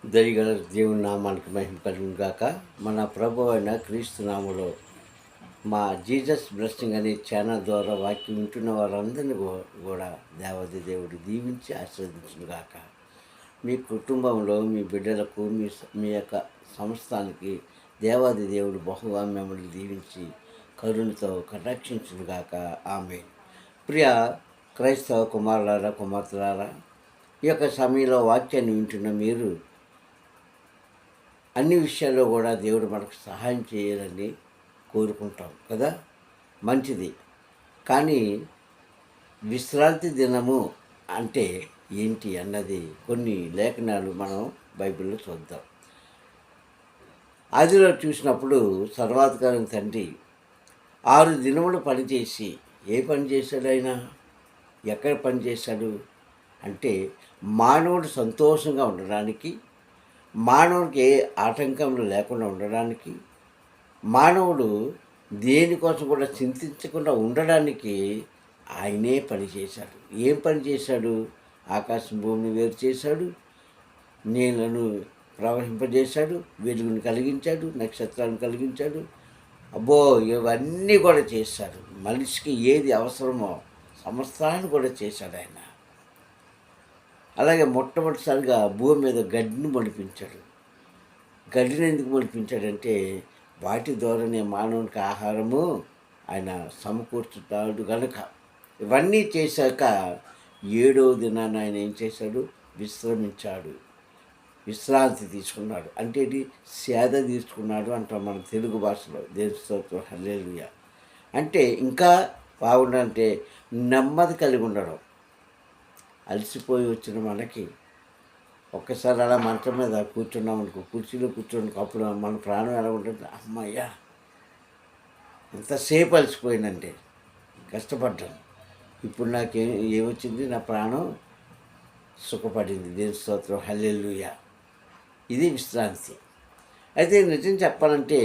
దయగల దేవుని నామానికి మహిమ కలుగును గాక. మన ప్రభు అయిన క్రీస్తు నామములో మా జీసస్ బ్లెస్సింగ్ అనే ఛానల్ ద్వారా వాక్యం వింటున్న వారందరినీ కూడా దేవాది దేవుడు దీవించి ఆశీర్వదించును గాక. మీ కుటుంబంలో మీ బిడ్డలకు మీ యొక్క సంస్థానికి దేవాది దేవుడు బహుగా మిమ్మల్ని దీవించి కరుణతో కటాక్షించును గాక. ఆమె ప్రియ క్రైస్తవ కుమారులారా, కుమార్తెలారా, ఈ యొక్క సమయంలో వాక్యాన్ని వింటున్న మీరు అన్ని విషయాల్లో కూడా దేవుడు మనకు సహాయం చేయాలని కోరుకుంటాం కదా, మంచిది. కానీ విశ్రాంతి దినము అంటే ఏంటి అన్నది కొన్ని లేఖనాలు మనం బైబిల్లో చూద్దాం. ఆదిలో చూసినప్పుడు సర్వాధికారి తండ్రి 6 దినములు పనిచేసి ఏ పని చేశాడు ఆయన? ఎక్కడ పని చేశాడు అంటే మానవుడు సంతోషంగా ఉండడానికి, మానవుడికి ఏ ఆటంకములు లేకుండా ఉండడానికి, మానవుడు దేనికోసం కూడా చింతించకుండా ఉండడానికి ఆయనే పని చేశాడు. ఏం పని చేశాడు? ఆకాశం భూమిని వేరు చేశాడు, నీళ్లను ప్రవహింపజేశాడు, వెలుగుని కలిగించాడు, నక్షత్రాలను కలిగించాడు. అబ్బో, ఇవన్నీ కూడా చేశాడు. మనిషికి ఏది అవసరమో సమస్తాన్ని కూడా చేశాడు ఆయన. అలాగే మొట్టమొదటిసారిగా భూమి మీద గడ్డిని మొలిపించాడు. గడ్డిని ఎందుకు మొలిపించాడంటే వాటి ద్వారానే మానవునికి ఆహారము ఆయన సమకూర్చుతాడు కనుక. ఇవన్నీ చేశాక 7వ దినాన ఆయన ఏం చేశాడు? విశ్రమించాడు, విశ్రాంతి తీసుకున్నాడు. అంటే ఇది సేద తీసుకున్నాడు అంటాం మన తెలుగు భాషలో. దేవుని స్తోత్రం, హల్లెలూయా. అంటే ఇంకా బాగుండాలంటే నెమ్మది కలిగి ఉండడం. అలసిపోయి వచ్చిన మనకి ఒక్కసారి అలా మంచం మీద కూర్చున్నాం అనుకో, కుర్చీలో కూర్చోడానికి అప్పుడు మన ప్రాణం ఎలా ఉంటుంది? అమ్మయ్యా, ఎంతసేపు అలసిపోయిందంటే కష్టపడ్డాను, ఇప్పుడు ఏమొచ్చింది? నా ప్రాణం సుఖపడింది. దేవుని స్తోత్రం, హల్లెలూయా. ఇది విశ్రాంతి. అయితే నిజం చెప్పాలంటే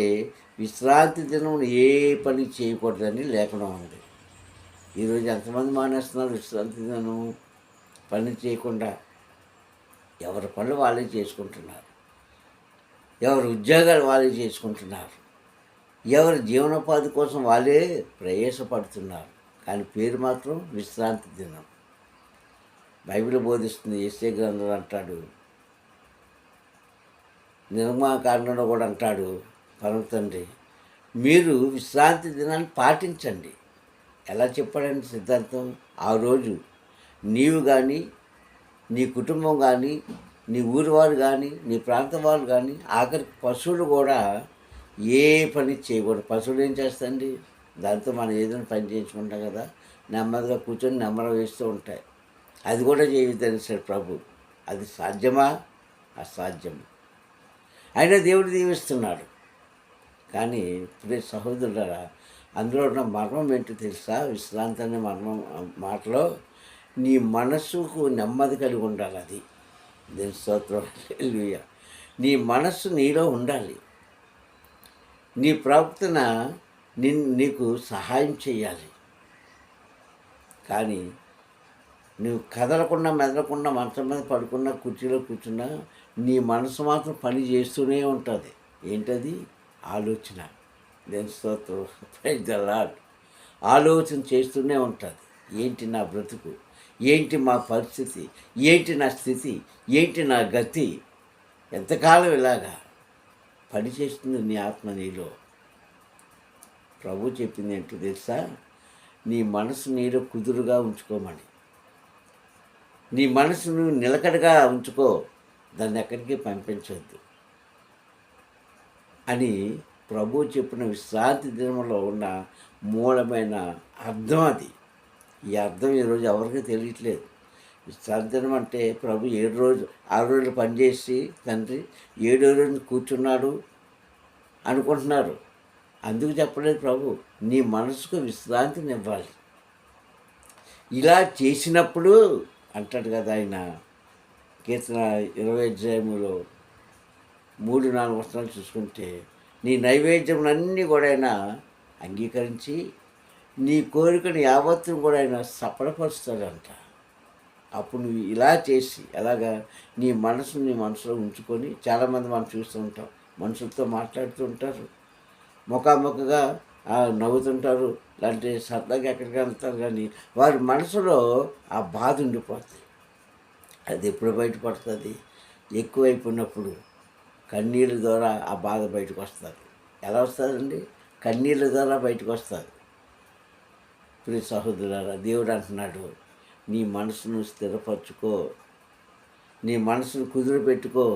విశ్రాంతి దినం ఏ పని చేయకూడదని లేఖనం ఉంది. ఈరోజు ఎంతమంది మానేస్తున్నారు విశ్రాంతి దినం? పని చేయకుండా ఎవరి పనులు వాళ్ళే చేసుకుంటున్నారు, ఎవరి ఉద్యోగాలు వాళ్ళే చేసుకుంటున్నారు, ఎవరి జీవనోపాధి కోసం వాళ్ళే ప్రయాసపడుతున్నారు. కానీ పేరు మాత్రం విశ్రాంతి దినం. బైబిల్ బోధిస్తుంది. యేసయ్య గ్రంథం అంటాడు, నిర్మాకాండంలో కూడా అంటాడు పరమ తండ్రి, మీరు విశ్రాంతి దినాన్ని పాటించండి. ఎలా చెప్పాడండి సిద్ధాంతం? ఆ రోజు నీవు కానీ, నీ కుటుంబం కానీ, నీ ఊరి వారు కానీ, నీ ప్రాంతం వారు కానీ, ఆఖరికి పశువులు కూడా ఏ పని చేయకూడదు. పశువులు ఏం చేస్తాయండి? దాంతో మనం ఏదైనా పని చేయించుకుంటాం కదా, నెమ్మదిగా కూర్చొని నెమ్మది వేస్తూ ఉంటాయి. అది కూడా చేయొద్దని సార్ ప్రభు. అది సాధ్యమా? అసాధ్యం. అయినా దేవుడు దీవిస్తున్నాడు. కానీ ప్రియ సహోదరులారా, అందులో ఉన్న మర్మం ఏంటో తెలుసా? విశ్రాంతి అనే మర్మం మాటలో నీ మనస్సుకు నెమ్మది కలిగి ఉండాలి. అది దేవుని స్తోత్రం, హల్లెలూయా. నీ మనస్సు నీలో ఉండాలి. నీ ప్రవర్తన నీకు సహాయం చేయాలి. కానీ నువ్వు కదలకుండా మెదలకుండా మంచం మీద పడుకున్నా, కుర్చీలో కూర్చున్నా, నీ మనసు మాత్రం పని చేస్తూనే ఉంటుంది. ఏంటది? ఆలోచన. దేవుని స్తోత్రం, ప్రైజ్ ది లార్డ్. ఆలోచన చేస్తూనే ఉంటుంది. ఏంటి నా బ్రతుకు? ఏంటి మా పరిస్థితి? ఏంటి నా స్థితి? ఏంటి నా గతి? ఎంతకాలం ఇలాగా పనిచేస్తుంది నీ ఆత్మ నీలో? ప్రభు చెప్పింది ఏంటో తెలుసా? నీ మనసు నీలో కుదురుగా ఉంచుకోమని. నీ మనసును నిలకడగా ఉంచుకో, దాన్ని ఎక్కడికి పంపించవద్దు అని ప్రభు చెప్పిన విశ్రాంతి దినంలో ఉన్న మూలమైన అర్థం అది. ఈ అర్థం ఈరోజు ఎవరికి తెలియట్లేదు. విశ్రాంతి దినం అంటే ప్రభు 6 రోజులు పనిచేసి తండ్రి 7వ రోజు కూర్చున్నాడు అనుకుంటున్నారు. అందుకు చెప్పలేదు ప్రభు, నీ మనసుకు విశ్రాంతిని ఇవ్వాలి. ఇలా చేసినప్పుడు అంటాడు కదా ఆయన, కీర్తన 20 అధ్యాయంలో 3-4 వచనాలు చూసుకుంటే, నీ నైవేద్యములన్నీ కూడా ఆయన అంగీకరించి నీ కోరికను యావత్తును కూడా ఆయన సఫలపరుస్తాడంట. అప్పుడు నువ్వు ఇలా చేసి ఎలాగా నీ మనసులో ఉంచుకొని, చాలామంది మనం చూస్తూ ఉంటాం, మనుషులతో మాట్లాడుతూ ఉంటారు, ముఖాముఖిగా నవ్వుతుంటారు, లేదంటే సరదాగా ఎక్కడికి వెళ్తారు, కానీ వారి మనసులో ఆ బాధ ఉండిపోతుంది. అది ఎప్పుడు బయటపడుతుంది? ఎక్కువైపోయినప్పుడు కన్నీళ్ళ ద్వారా ఆ బాధ బయటకు వస్తుంది. ఎలా వస్తుందండి? కన్నీళ్ళ ద్వారా బయటకు వస్తుంది. ప్రియ సహోదరులారా, దేవుడు అంటున్నాడు, నీ మనసును స్థిరపరచుకో, నీ మనసును కుదురుపెట్టుకో,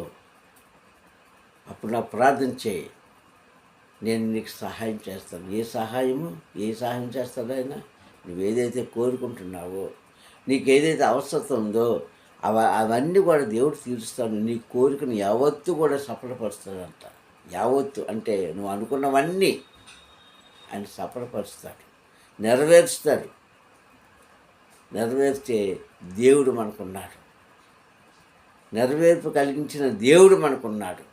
అప్పుడు నా ప్రార్థన చేయి, నేను నీకు సహాయం చేస్తాను. ఏ సహాయం చేస్తాడు ఆయన? నువ్వేదైతే కోరుకుంటున్నావో, నీకు ఏదైతే అవసరం ఉందో అవన్నీ కూడా దేవుడు తీరుస్తాడు. నీ కోరికను యావత్తు కూడా సఫలపరుస్తాడంట. యావత్తు అంటే నువ్వు అనుకున్నవన్నీ ఆయన సఫలపరుస్తాడు, నెరవేరుస్తాడు. నెరవేర్చే దేవుడు మనకున్నాడు. నెరవేర్పు కలిగించిన దేవుడు మనకున్నాడు.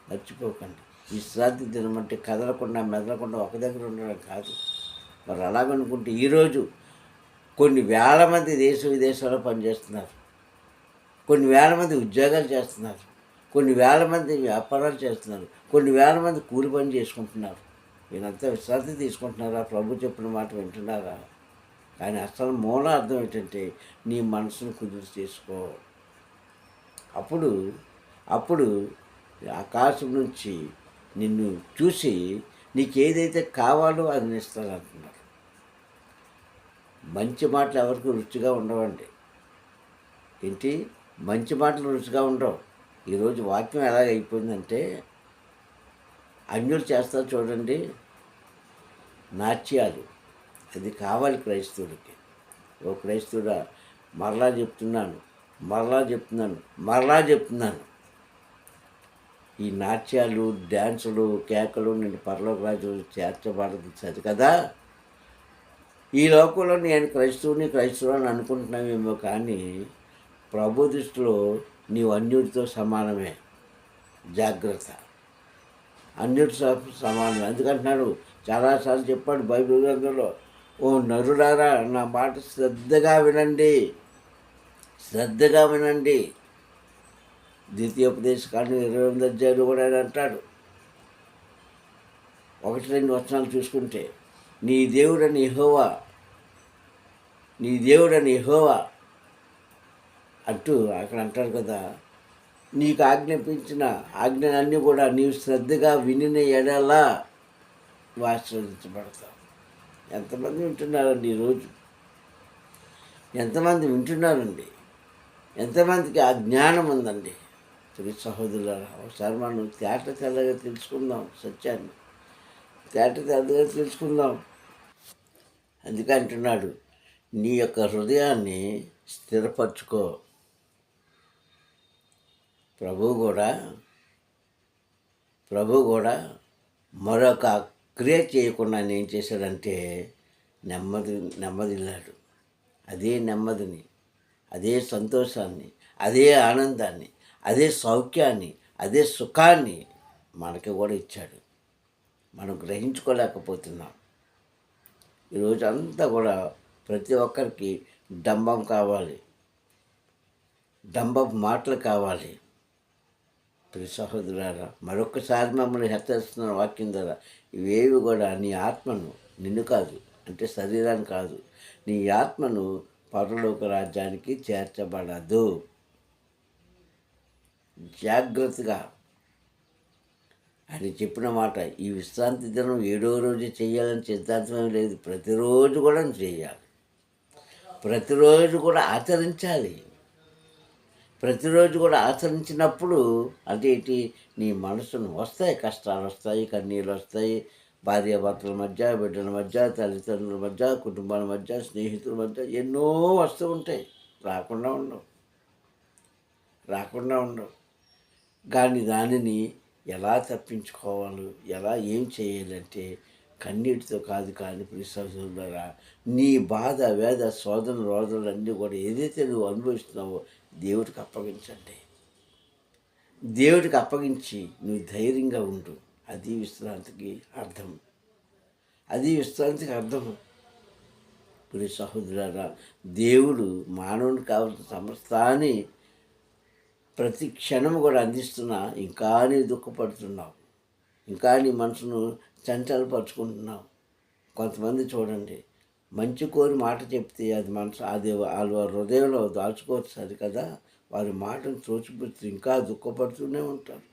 మర్చిపోకండి. విశ్రాంతి దినం అంటే కదలకుండా మెదలకుండా ఒక దగ్గర ఉండడం కాదు. మరి అలాగనుకుంటే ఈరోజు కొన్ని వేల మంది దేశ విదేశాల్లో పనిచేస్తున్నారు, కొన్ని వేల మంది ఉద్యోగాలు చేస్తున్నారు, కొన్ని వేల మంది వ్యాపారాలు చేస్తున్నారు, కొన్ని వేల మంది కూలి పని చేసుకుంటున్నారు. వీళ్ళంతా విశ్రాంతి తీసుకుంటున్నారా? ప్రభు చెప్పిన మాట వింటున్నారా? కానీ అసలు మూల అర్థం ఏంటంటే నీ మనసును కుదురు చేసుకో. అప్పుడు ఆకాశం నుంచి నిన్ను చూసి నీకు ఏదైతే కావాలో అది ఇస్తానంటున్నారు. మంచి మాటలు ఎవరికి రుచిగా ఉండవండి. ఏంటి? మంచి మాటలు రుచిగా ఉండవు. ఈరోజు వాక్యం ఎలాగైపోయిందంటే, అన్యులు చేస్తారు చూడండి నాట్యాలు, అది కావాలి క్రైస్తవుడికి. ఓ క్రైస్తవుడా, మరలా చెప్తున్నాను, ఈ నాట్యాలు, డ్యాన్సులు, కేకలు నేను పరలోక రాజు చేర్చబడదు సరి కదా. ఈ లోకంలో నేను క్రైస్తవుని అనుకుంటున్నావేమో, కానీ ప్రభు దృష్టిలో నీవు అన్యుడితో సమానమే. జాగ్రత్త, అన్యుడితో సమానమే. ఎందుకంటున్నాడు, చాలాసార్లు చెప్పాడు బైబిల్ గ్రంథంలో, ఓ నరులారా నా మాట శ్రద్ధగా వినండి. ద్వితీయోపదేశకాండం 28వ అధ్యాయంలో కూడా ఆయన అంటాడు, 1-2 వచనాలు చూసుకుంటే, నీ దేవుడని యెహోవా అంటూ అక్కడ అంటాడు కదా, నీకు ఆజ్ఞాపించిన ఆజ్ఞలన్నీ కూడా నీవు శ్రద్ధగా వినిన ఎడలా ఆశీర్వదించబడతావు. ఎంతమంది వింటున్నారండి ఈరోజు? ఎంతమందికి ఆ జ్ఞానం ఉందండి? ప్రియ సహోదరులారా, ఒకసారి మనం తెల్లగా తెలుసుకుందాం, సత్యాన్ని తెల్లగా తెలుసుకుందాం. అందుకే అంటున్నాడు, నీ యొక్క హృదయాన్ని స్థిరపరచుకో. ప్రభు మరొక క్రియ చేయకుండా ఏం చేశాడంటే నెమ్మదిల్లాడు. అదే నెమ్మదిని, అదే సంతోషాన్ని, అదే ఆనందాన్ని, అదే సౌఖ్యాన్ని, అదే సుఖాన్ని మనకి కూడా ఇచ్చాడు. మనం గ్రహించుకోలేకపోతున్నాం. ఈరోజు అంతా కూడా ప్రతి ఒక్కరికి డంబం కావాలి, డంబపు మాటలు కావాలి. ప్రియ సహోదరులారా, మరొకసారి మమ్మల్ని హెచ్చరిస్తున్న వాక్యం ద్వారా, ఇవేవి కూడా నీ ఆత్మను, నిన్ను కాదు, అంటే శరీరాన్ని కాదు, నీ ఆత్మను పరలోక రాజ్యానికి చేర్చబడదు. జాగ్రత్తగా ఆయన చెప్పిన మాట, ఈ విశ్రాంతి దినం 7వ రోజు చేయాలని సిద్ధాంతం లేదు. ప్రతిరోజు కూడా చేయాలి, ప్రతిరోజు కూడా ఆచరించాలి. ప్రతిరోజు కూడా ఆచరించినప్పుడు అంటే ఏంటి? నీ మనసును వస్తాయి, కష్టాలు వస్తాయి, కన్నీళ్ళు వస్తాయి, భార్యాభర్తల మధ్య, బిడ్డల మధ్య, తల్లిదండ్రుల మధ్య, కుటుంబాల మధ్య, స్నేహితుల మధ్య ఎన్నో వస్తూ ఉంటాయి. రాకుండా ఉండవు. కానీ దానిని ఎలా తప్పించుకోవాలి, ఏం చేయాలంటే కన్నీటితో కాదు. కానీ ప్రియ నీ బాధ, వేద, రోదనలు అన్నీ కూడా ఏదైతే నువ్వు అనుభవిస్తున్నావో దేవుడికి అప్పగించండి. దేవుడికి అప్పగించి నువ్వు ధైర్యంగా ఉండు. అది విశ్రాంతికి అర్థం. ప్రియ సహోదరులారా, దేవుడు మానవునికి కావాల్సిన సమస్తాన్ని ప్రతి క్షణం కూడా అందిస్తున్నా ఇంకా నీ దుఃఖపడుతున్నావు, ఇంకా నీ మనసును చంచలపరుచుకుంటున్నావు. కొంతమంది చూడండి, మంచి కోరి మాట చెప్తే అది మనసు అది వాళ్ళ హృదయంలో దాచుకోవచ్చు సరి కదా, వారి మాటను తోచిపుచ్చి ఇంకా దుఃఖపడుతూనే ఉంటారు.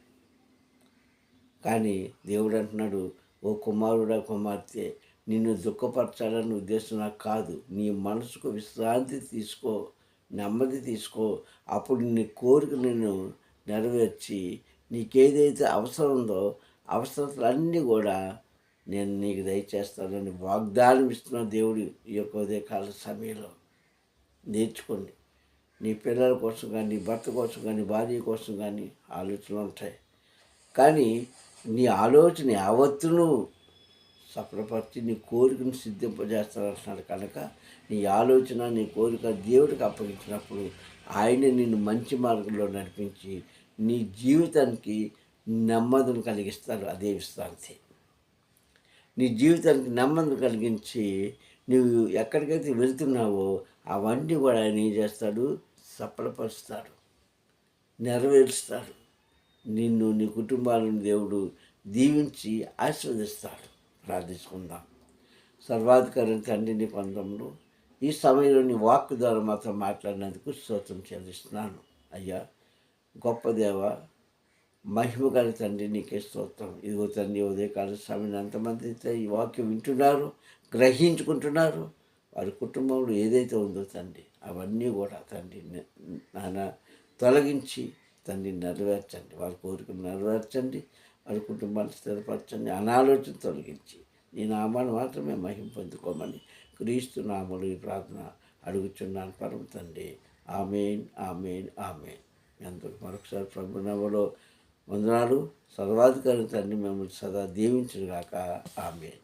కానీ దేవుడు అంటున్నాడు, ఓ కుమారుడా కుమార్తె, నిన్ను దుఃఖపరచాలని ఉద్దేశం నాకు కాదు. నీ మనసుకు విశ్రాంతి తీసుకో, నెమ్మది తీసుకో. అప్పుడు నీ కోరిక నేను నెరవేర్చి నీకేదైతే అవసరం ఉందో అవసరాలన్నీ కూడా నేను నీకు దయచేస్తానని వాగ్దానం ఇస్తున్న దేవుడు ఈ యొక్క ఉదయకాల సమయంలో నేర్చుకోండి. నీ పిల్లల కోసం కానీ, నీ భర్త కోసం కానీ, భార్య కోసం కానీ ఆలోచనలు ఉంటాయి. కానీ నీ ఆలోచన యావత్తును సఫలపరిచి నీ కోరికను సిద్ధింపజేస్తానంటున్నాడు కనుక నీ ఆలోచన, నీ కోరిక దేవుడికి అప్పగించినప్పుడు ఆయన నిన్ను మంచి మార్గంలో నడిపించి నీ జీవితానికి నెమ్మదిని కలిగిస్తారు. అదే విశ్రాంతి. నీ జీవితానికి నెమ్మదిని కలిగించి నువ్వు ఎక్కడికైతే వెళ్తున్నావో అవన్నీ కూడా ఆయన ఏం చేస్తాడు? సఫలపరుస్తాడు, నెరవేరుస్తాడు. నిన్ను, నీ కుటుంబాలను దేవుడు దీవించి ఆశీర్వదిస్తాడు. ప్రార్థించుకుందాం. సర్వాధికారి తండ్రి, నీ పందంలో ఈ సమయంలో నీ వాక్కు ద్వారా మాతో మాట్లాడినందుకు స్తోత్రం చెల్లిస్తున్నాను. అయ్యా గొప్ప దేవ, మహిమ గల తండ్రి, నీకే స్తోత్రం. ఇదిగో తండ్రి, ఉదయకాల సమయం ఎంతమంది అయితే ఈ వాక్యం వింటున్నారు, గ్రహించుకుంటున్నారు, వారి కుటుంబంలో ఏదైతే ఉందో తండ్రి అవన్నీ కూడా తండ్రి నాన్న తొలగించి తండ్రి నెరవేర్చండి. వారి కోరికలు నెరవేర్చండి, వారి కుటుంబాన్ని స్థిరపరచండి. అనాలోచన తొలగించి నీ నామాన్ని మాత్రమే మహిమ పొందుకోమని క్రీస్తు నామములో ఈ ప్రార్థన అడుగుచున్నాను పరమ తండ్రి. ఆమేన్, ఆమేన్, ఆమేన్. అందుకు మరొకసారి ప్రభు నామములో వందనాలు. సర్వాధికారి తండ్రి మిమ్మల్ని సదా దీవించుగాక. ఆమేన్.